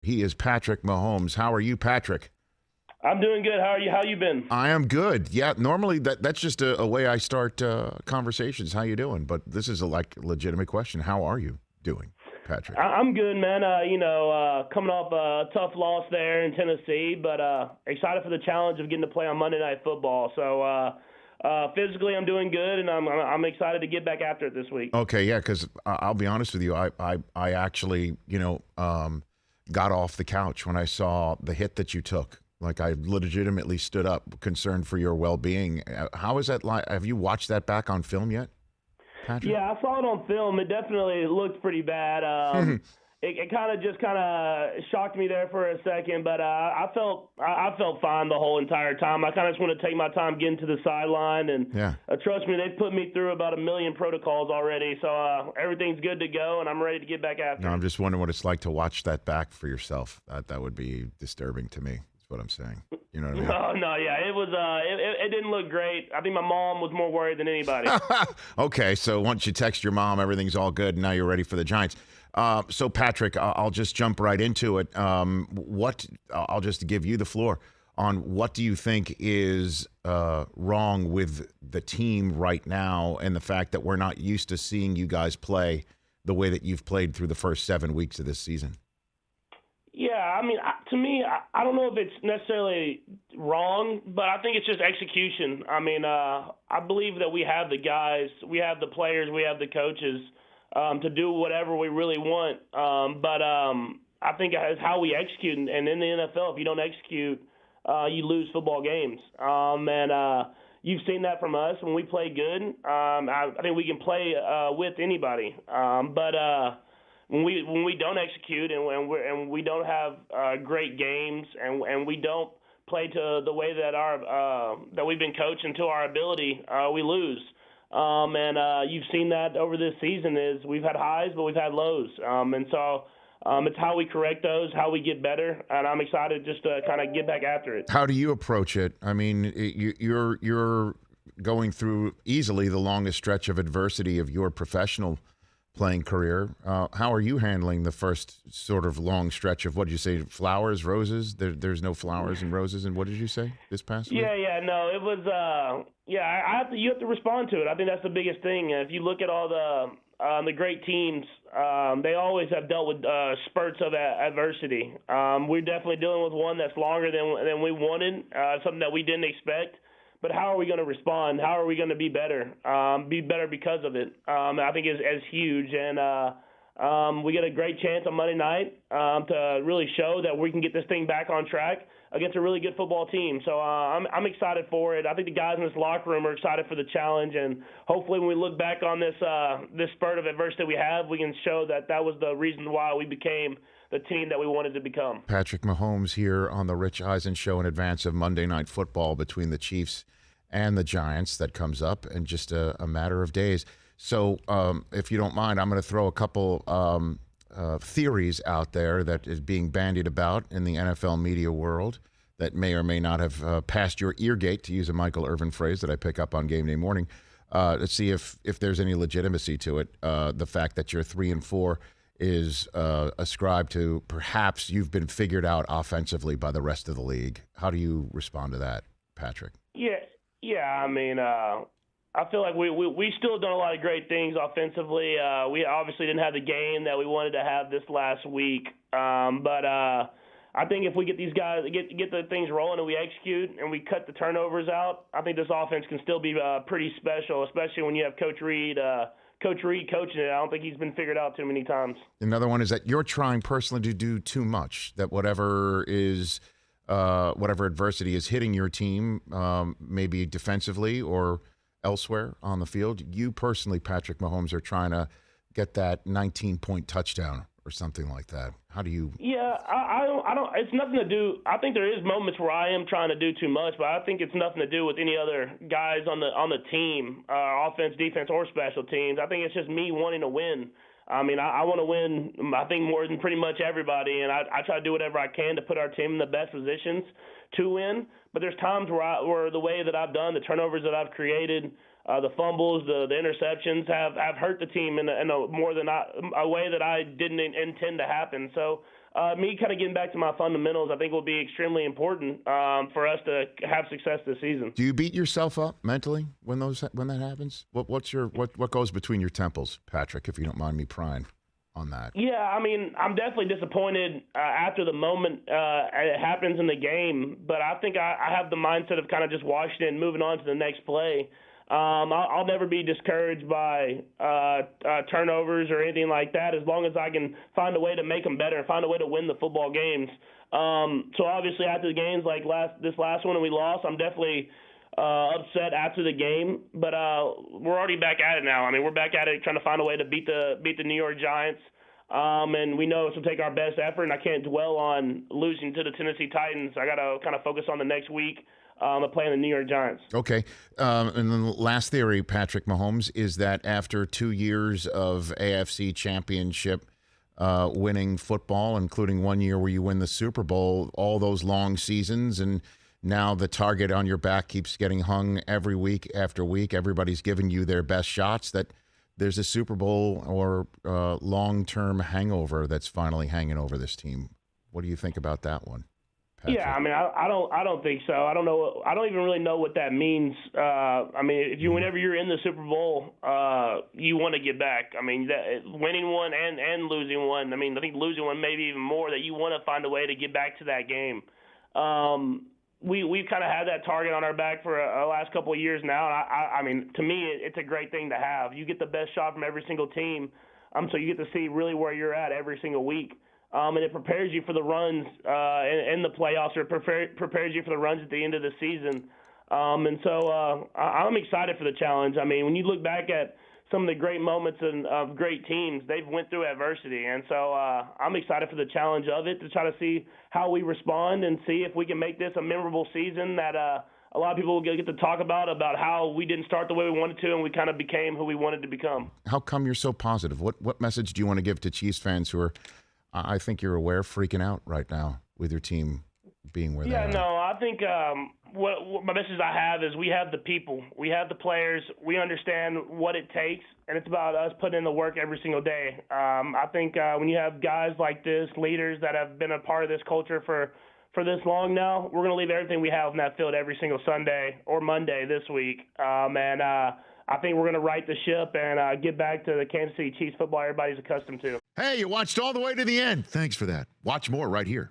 He is Patrick Mahomes. How are you, Patrick? I'm doing good. How are you? How you been? I am good. Yeah, normally that's just a way I start conversations. How you doing? But this is a legitimate question. How are you doing, Patrick? I'm good, man. Coming off a tough loss there in Tennessee, but excited for the challenge of getting to play on Monday Night Football. So physically, I'm doing good, and I'm excited to get back after it this week. Okay, yeah, because I'll be honest with you, I actually got off the couch when I saw the hit that you took. Like, I legitimately stood up, concerned for your well-being. How is that like? Have you watched that back on film yet, Patrick? Yeah, I saw it on film. It definitely looked pretty bad. It kind of shocked me there for a second, but I felt fine the whole entire time. I kind of just want to take my time getting to the sideline, and trust me, they've put me through about 1 million protocols already, so everything's good to go, and I'm ready to get back after. No, I'm just wondering what it's like to watch that back for yourself. That would be disturbing to me. What I'm saying, you know what I mean? Oh no, yeah, it was. It didn't look great. I think my mom was more worried than anybody. Okay, so once you text your mom, everything's all good, and now you're ready for the Giants. So Patrick, I'll just jump right into it. I'll just give you the floor on what do you think is wrong with the team right now, and the fact that we're not used to seeing you guys play the way that you've played through the first 7 weeks of this season. Yeah, I mean, to me, I don't know if it's necessarily wrong, but I think it's just execution. I mean, I believe that we have the guys, we have the players, we have the coaches to do whatever we really want. But I think it's how we execute. And in the NFL, if you don't execute, you lose football games. And you've seen that from us when we play good. I think we can play with anybody. But when we don't execute and we don't have great games and we don't play to the way that that we've been coached and to our ability, we lose. And you've seen that over this season is we've had highs, but we've had lows. And so it's how we correct those, how we get better. And I'm excited just to kind of get back after it. How do you approach it? I mean, you're going through easily the longest stretch of adversity of your professional playing career. How are you handling the first sort of long stretch of, what did you say, flowers, roses? There's no flowers and roses, and what did you say this past week? Yeah, no, it was, you have to respond to it. I think that's the biggest thing. If you look at all the great teams, they always have dealt with spurts of adversity. We're definitely dealing with one that's longer than we wanted, something that we didn't expect. But how are we going to respond? How are we going to be better? Be better because of it. I think is huge, and we get a great chance on Monday night to really show that we can get this thing back on track against a really good football team. So I'm excited for it. I think the guys in this locker room are excited for the challenge, and hopefully when we look back on this spurt of adversity we have, we can show that was the reason why we became the team that we wanted to become. Patrick Mahomes here on the Rich Eisen Show in advance of Monday Night Football between the Chiefs and the Giants that comes up in just a matter of days. So if you don't mind, I'm going to throw a couple theories out there that is being bandied about in the NFL media world that may or may not have passed your ear gate, to use a Michael Irvin phrase that I pick up on game day morning. Let's see if there's any legitimacy to it. The fact that you're 3-4 is ascribed to perhaps you've been figured out offensively by the rest of the league. How do you respond to that, Patrick? Yeah. I mean, I feel like we still done a lot of great things offensively. We obviously didn't have the game that we wanted to have this last week, but I think if we get these guys get the things rolling and we execute and we cut the turnovers out, I think this offense can still be pretty special, especially when you have Coach Reed coaching it. I don't think he's been figured out too many times. Another one is that you're trying personally to do too much, that whatever adversity is hitting your team, maybe defensively or elsewhere on the field, you personally, Patrick Mahomes, are trying to get that 19-point touchdown or something like that. How do you? Yeah, I don't. It's nothing to do. I think there is moments where I am trying to do too much, but I think it's nothing to do with any other guys on the team, offense, defense, or special teams. I think it's just me wanting to win. I mean, I want to win, I think, more than pretty much everybody, and I try to do whatever I can to put our team in the best positions to win. But there's times where the way that I've done, the turnovers that I've created, the fumbles, the interceptions have hurt the team in a way that I didn't intend to happen. So me kind of getting back to my fundamentals, I think will be extremely important for us to have success this season. Do you beat yourself up mentally when that happens? What goes between your temples, Patrick, if you don't mind me prying on that? Yeah, I mean, I'm definitely disappointed after the moment it happens in the game, but I think I have the mindset of kind of just washing it and moving on to the next play. I'll never be discouraged by turnovers or anything like that, as long as I can find a way to make them better and find a way to win the football games. So obviously after the games like this last one and we lost, I'm definitely upset after the game, but we're already back at it now. I mean, we're back at it trying to find a way to beat the New York Giants, and we know it's going to take our best effort, and I can't dwell on losing to the Tennessee Titans. I got to kind of focus on the next week of playing the New York Giants. Okay. And then the last theory, Patrick Mahomes, is that after 2 years of AFC championship winning football, including 1 year where you win the Super Bowl, all those long seasons, and now the target on your back keeps getting hung every week after week. Everybody's giving you their best shots, that there's a Super Bowl or long-term hangover that's finally hanging over this team. What do you think about that one, Patrick? Yeah, I mean, I don't think so. I don't know. I don't even really know what that means. I mean, whenever you're in the Super Bowl, you want to get back. I mean, winning one and losing one. I mean, I think losing one maybe even more. That you want to find a way to get back to that game. We've kind of had that target on our back for the last couple of years now. And I mean, to me, it's a great thing to have. You get the best shot from every single team, so you get to see really where you're at every single week. And it prepares you for the runs in the playoffs, or prepares you for the runs at the end of the season. And so I'm excited for the challenge. I mean, when you look back at some of the great moments of great teams, they've went through adversity. And so I'm excited for the challenge of it, to try to see how we respond and see if we can make this a memorable season that a lot of people will get to talk about how we didn't start the way we wanted to and we kind of became who we wanted to become. How come you're so positive? What message do you want to give to Chiefs fans who are, I think you're aware, freaking out right now with your team being where they are? Yeah, no, I think what my message I have is we have the people, we have the players, we understand what it takes, and it's about us putting in the work every single day. I think when you have guys like this, leaders that have been a part of this culture for this long now, we're going to leave everything we have on that field every single Sunday or Monday this week. And I think we're going to right the ship and get back to the Kansas City Chiefs football everybody's accustomed to. Hey, you watched all the way to the end. Thanks for that. Watch more right here.